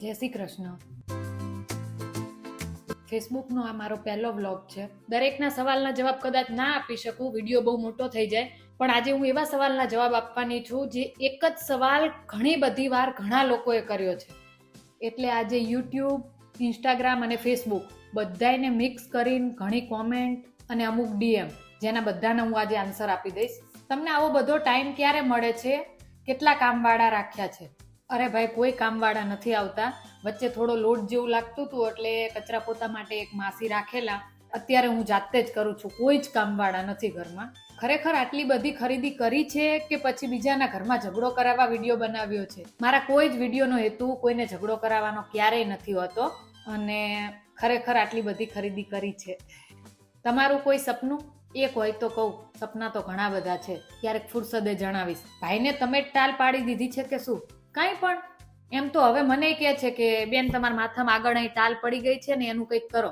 જય શ્રી કૃષ્ણ. ફેસબુકનો આ મારો પહેલો વ્લોગ છે. દરેકના સવાલના જવાબ કદાચ ના આપી શકું, વિડીયો બહુ મોટો થઈ જાય, પણ આજે હું એવા સવાલના જવાબ આપવાની છું જે એક જ સવાલ ઘણી બધી વાર ઘણા લોકોએ કર્યો છે. એટલે આજે યુટ્યુબ, ઇન્સ્ટાગ્રામ અને ફેસબુક બધાને મિક્સ કરીને ઘણી કોમેન્ટ અને અમુક ડીએમ, જેના બધાને હું આજે આન્સર આપી દઈશ. તમને આવો બધો ટાઈમ ક્યારે મળે છે? કેટલા કામવાળા રાખ્યા છે? અરે ભાઈ, કોઈ કામવાળા નથી આવતા. વચ્ચે થોડો લોડ જેવું લાગતું હતું એટલે કચરા પોતા માટે એક માસી રાખેલા. અત્યારે હું જાતે જ કરું છું, કોઈ જ કામવાળા નથી ઘરમાં. ખરેખર આટલી બધી ખરીદી કરી છે કે પછી બીજાના ઘરમાં ઝઘડો કરાવવા વિડીયો બનાવ્યો છે? મારા કોઈ જ વિડીયોનો હેતુ કોઈને ઝઘડો કરાવવાનો ક્યારેય નથી હોતો. અને ખરેખર આટલી બધી ખરીદી કરી છે. તમારું કોઈ સપનું એક હોય તો કહું, સપના તો ઘણા બધા છે, ક્યારેક ફુરસદે જણાવીશ. ભાઈને તમે જ ટાલ પાડી દીધી છે કે શું? કાંઈ પણ. એમ તો હવે મને કહે છે કે બેન, તમારા માથામાં આગળ અહીં ટાલ પડી ગઈ છે ને, એનું કંઈક કરો.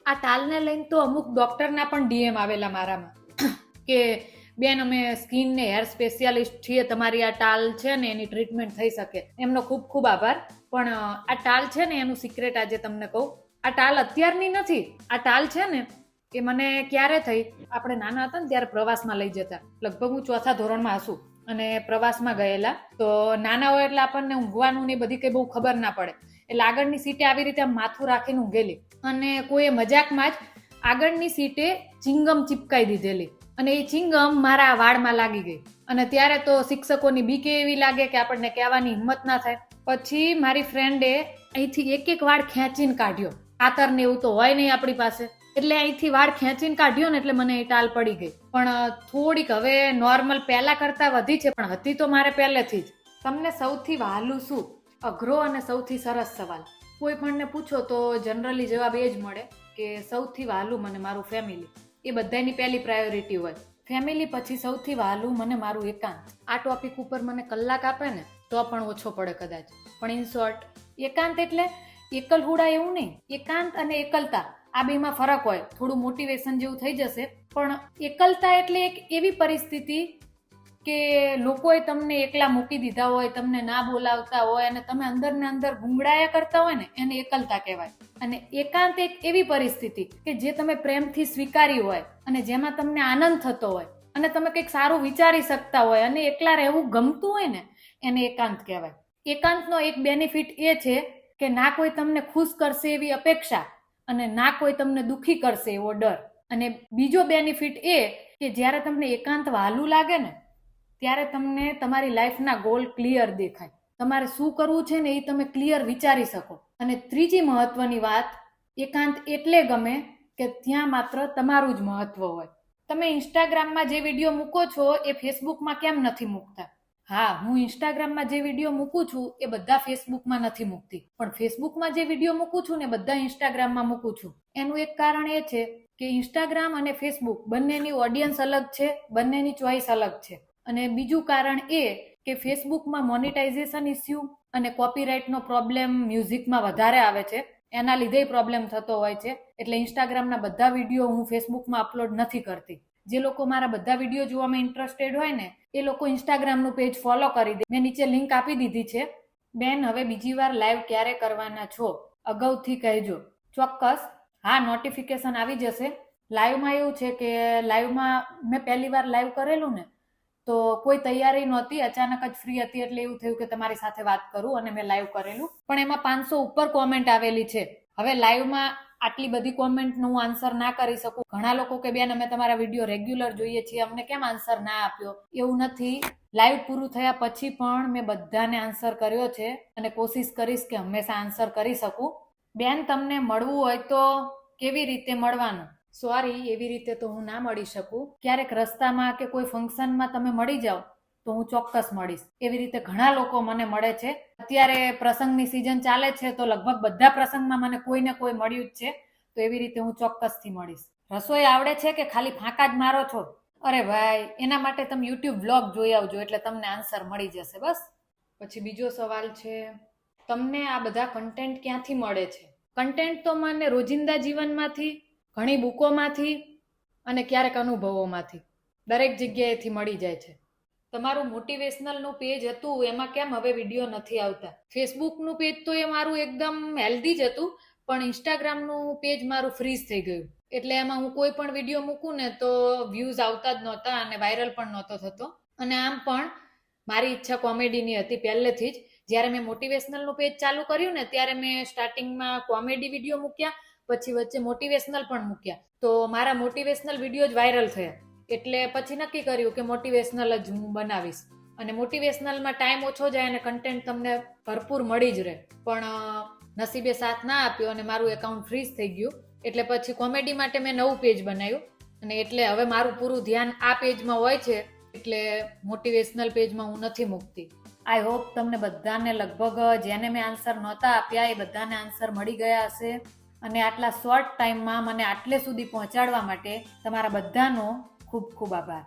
આ ટાલને લઈને તો અમુક ડોક્ટરના પણ ડીએમ આવેલા મારામાં કે બેન, અમે સ્કિન ને હેર સ્પેશિયાલિસ્ટ છીએ, તમારી આ ટાલ છે ને એની ટ્રીટમેન્ટ થઈ શકે. એમનો ખૂબ ખૂબ આભાર. પણ આ ટાલ છે ને એનું સિક્રેટ આજે તમને કહું. આ ટાલ અત્યારની નથી. આ ટાલ છે ને એ મને ક્યારે થઈ, આપણે નાના હતા ને ત્યારે પ્રવાસમાં લઈ જતા. લગભગ હું 4થા ધોરણમાં હશું અને પ્રવાસમાં ગયેલા. તો નાના હોય એટલે આપણને ઊંઘવાનું ને બધી કઈ બહુ ખબર ના પડે, એટલે આગળની સીટે આવી રીતે માથું રાખીને ઊંઘેલી. અને કોઈએ મજાકમાં જ આગળની સીટે ચિંગમ ચિપકાઈ દીધેલી અને એ ચિંગમ મારા વાળમાં લાગી ગઈ. અને ત્યારે તો શિક્ષકોની બીક એવી લાગે કે આપણને કહેવાની હિંમત ના થાય. પછી મારી ફ્રેન્ડે અહીંથી એક એક વાળ ખેંચીને કાઢ્યો. આતર ને એવું તો હોય નહીં આપણી પાસે, એટલે અહીંથી વાળ ખેંચીને કાઢ્યો ને એટલે મને એ ટાલ પડી ગઈ. પણ થોડીક હવે નોર્મલ પહેલા કરતા વધી છે, પણ હતી તો મારે પહેલેથી જ. તમને સૌથી વહાલું શું? અઘરો અને સૌથી સરસ સવાલ. કોઈ પણને પૂછો તો જનરલી જવાબ એ જ મળે કે સૌથી વહાલું મને મારું ફેમિલી. એ બધાની પહેલી પ્રાયોરિટી હોય. ફેમિલી પછી સૌથી વહાલું મને મારું એકાંત. આ ટોપિક ઉપર મને કલાક આપે ને તો પણ ઓછો પડે કદાચ. પણ ઇન શોર્ટ, એકાંત એટલે એકલ હુડા એવું નહીં. એકાંત અને એકલતા આ બેમાં ફરક હોય. થોડું મોટિવેશન જેવું થઈ જશે. પણ એકલતા એટલે એક એવી પરિસ્થિતિ કે લોકોએ તમને એકલા મૂકી દીધા હોય, તમને ના બોલાવતા હોય અને તમે અંદર ને અંદર ગુંગળાયા કરતા હોય ને, એને એકલતા કહેવાય. અને એકાંત એક એવી પરિસ્થિતિ કે જે તમે પ્રેમથી સ્વીકારી હોય અને જેમાં તમને આનંદ થતો હોય અને તમે કંઈક સારું વિચારી શકતા હોય અને એકલા રહેવું ગમતું હોય ને, એને એકાંત કહેવાય. એકાંતનો એક બેનિફિટ એ છે કે ના કોઈ તમને ખુશ કરશે એવી અપેક્ષા અને ના કોઈ તમને દુખી કરશે એવો ડર. અને બીજો બેનિફિટ એ કે જ્યારે તમને એકાંત વહાલું લાગે ને ત્યારે તમને તમારી લાઈફના ગોલ ક્લિયર દેખાય. તમારે શું કરવું છે ને એ તમે ક્લિયર વિચારી શકો. અને ત્રીજી મહત્વની વાત, એકાંત એટલે ગમે કે ત્યાં માત્ર તમારું જ મહત્વ હોય. તમે ઇન્સ્ટાગ્રામમાં જે વિડીયો મૂકો છો એ ફેસબુકમાં કેમ નથી મૂકતા? હા, હું ઇન્સ્ટાગ્રામમાં જે વિડીયો મૂકું છું એ બધા ફેસબુકમાં નથી મૂકતી, પણ ફેસબુકમાં જે વિડીયો મૂકું છું ને બધા ઇન્સ્ટાગ્રામમાં મૂકું છું. એનું એક કારણ એ છે કે ઇન્સ્ટાગ્રામ અને ફેસબુક બંનેની ઓડિયન્સ અલગ છે, બંનેની ચોઇસ અલગ છે. અને બીજું કારણ એ કે ફેસબુકમાં મોનિટાઇઝેશન ઇસ્યુ અને કોપીરાઇટનો પ્રોબ્લેમ મ્યુઝિકમાં વધારે આવે છે, એના લીધે પ્રોબ્લેમ થતો હોય છે. એટલે ઇન્સ્ટાગ્રામના બધા વિડીયો હું ફેસબુકમાં અપલોડ નથી કરતી. જે લોકો મારા બધા વિડીયો જોવામાં ઇન્ટરેસ્ટેડ હોય ને એ લોકો ઇન્સ્ટાગ્રામનું પેજ ફોલો કરી દે. મેં નીચે લિંક આપી દીધી છે. બેન, હવે બીજી વાર લાઈવ ક્યારે કરવાના છો? અગાઉથી કહેજો. ચોક્કસ. હા, નોટિફિકેશન આવી જશે. લાઈવમાં એવું છે કે લાઈવમાં મેં પહેલી વાર લાઈવ કરેલું ને તો કોઈ તૈયારી નહોતી, અચાનક જ ફ્રી હતી એટલે એવું થયું કે તમારી સાથે વાત કરું અને મેં લાઈવ કરેલું. પણ એમાં 500 ઉપર કોમેન્ટ આવેલી છે. હવે લાઈવમાં આટલી બધી કોમેન્ટનું હું આન્સર ના કરી શકું. ઘણા લોકો કે બેન, અમે તમારા વિડીયો રેગ્યુલર જોઈએ છીએ, અમને કેમ આન્સર ના આપ્યો? એવું નથી. લાઈવ પૂરું થયા પછી પણ મેં બધાને આન્સર કર્યો છે અને કોશિશ કરીશ કે હંમેશા આન્સર કરી શકું. બેન, તમને મળવું હોય તો કેવી રીતે મળવાનું? સોરી, એવી રીતે તો હું ના મળી શકું. ક્યારેક રસ્તામાં કે કોઈ ફંક્શનમાં તમે મળી જાઓ તો હું ચોક્કસ મળીશ. એવી રીતે ઘણા લોકો મને મળે છે. અત્યારે પ્રસંગની સિઝન ચાલે છે તો લગભગ બધા પ્રસંગમાં મને કોઈ ને કોઈ મળ્યું જ છે. તો એવી રીતે હું ચોક્કસથી મળીશ. રસોઈ આવડે છે કે ખાલી ફાંકા જ મારો છો? અરે ભાઈ, એના માટે તમે યુટ્યુબ વ્લોગ જોઈ આવજો એટલે તમને આન્સર મળી જશે. બસ. પછી બીજો સવાલ છે, તમને આ બધા કન્ટેન્ટ ક્યાંથી મળે છે? કન્ટેન્ટ તો મને રોજિંદા જીવનમાંથી, ઘણી બુકોમાંથી અને ક્યારેક અનુભવોમાંથી, દરેક જગ્યાએથી મળી જાય છે. તમારું મોટિવેશનલનું પેજ હતું એમાં કેમ હવે વિડીયો નથી આવતા? ફેસબુકનું પેજ તો એ મારું એકદમ હેલ્ધી જ હતું, પણ ઇન્સ્ટાગ્રામનું પેજ મારું ફ્રીઝ થઈ ગયું. એટલે એમાં હું કોઈ પણ વિડીયો મૂકું ને તો વ્યૂઝ આવતા જ નહોતા અને વાયરલ પણ નહોતો થતો. અને આમ પણ મારી ઈચ્છા કોમેડીની હતી પહેલેથી જ. જ્યારે મેં મોટિવેશનલનું પેજ ચાલુ કર્યું ને ત્યારે મેં સ્ટાર્ટિંગમાં કોમેડી વિડીયો મૂક્યા, પછી વચ્ચે મોટિવેશનલ પણ મૂક્યા. તો મારા મોટિવેશનલ વિડીયો જ વાયરલ થયા. એટલે પછી નક્કી કર્યું કે મોટિવેશનલ જ હું બનાવીશ. અને મોટિવેશનલમાં ટાઈમ ઓછો જાય અને કન્ટેન્ટ તમને ભરપૂર મળી જ રહે. પણ નસીબે સાથ ના આપ્યો અને મારું એકાઉન્ટ ફ્રીઝ થઈ ગયું. એટલે પછી કોમેડી માટે મેં નવું પેજ બનાવ્યું. અને એટલે હવે મારું પૂરું ધ્યાન આ પેજમાં હોય છે. એટલે મોટિવેશનલ પેજમાં હું નથી મૂકતી. આઈ હોપ તમને બધાને લગભગ જેને મેં આન્સર નહોતા આપ્યા એ બધાને આન્સર મળી ગયા હશે. અને આટલા શોર્ટ ટાઈમમાં મને આટલે સુધી પહોંચાડવા માટે તમારા બધાનો ખૂબ ખૂબ આભાર.